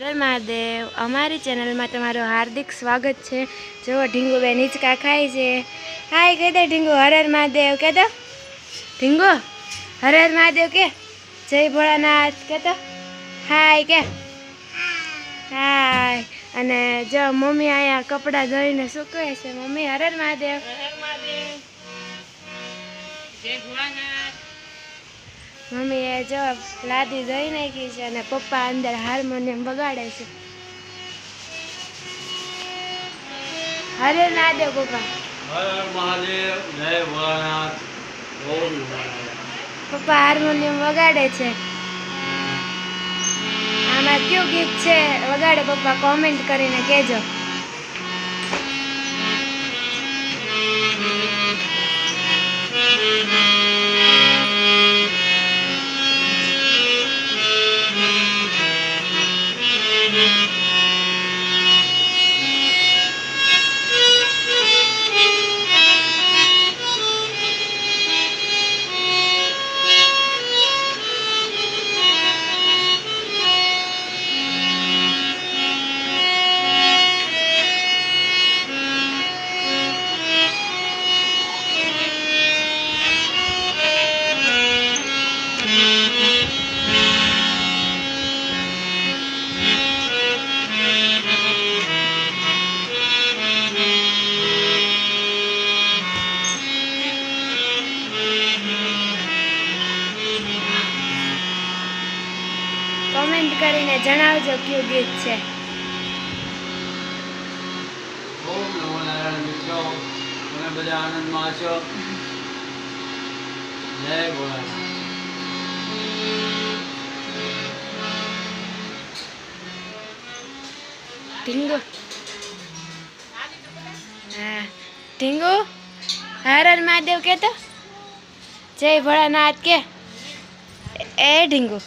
હર મહાદેવ અમારી ચેનલમાં તમારું હાર્દિક સ્વાગત છે। જો ઢીંગુ બેન હિંચકા ખાય છે। હાય કહી દે ઢીંગુ, હર હર મહાદેવ કહે દો ઢીંગુ, હર હર મહાદેવ કે જય ભોળાનાથ કે તો હાય કે હાય। અને જો મમ્મી અહીંયા કપડાં ધોઈને સૂકવે છે। મમ્મી હર હર મહાદેવ, જય ભોળાનાથ। મમ્મી એ જો લાદી ધોઈ નાખી છે અને પપ્પા અંદર હાર્મોનિયમ વગાડે છે। હર હર મહાદેવ પપ્પા, હર હર મહાદેવ, જય ભોળાનાથ, ઓમ નમઃ। પપ્પા હાર્મોનિયમ વગાડે છે। આમાં કયું ગીત છે વગાડે પપ્પા, કોમેન્ટ કરીને કહેજો। કોમેન્ટ કરીને જણાવજો કયું ગીત છે। ઓમ નમો નારાયણ મિત્રો, તમે બધા આનંદમાં છો? જય ભોળાનાથ। ઢીંગુ, હા ઢીંગુ હર હર મહાદેવ કે તો જય ભોળાનાથ કે એ ઢીંગુ।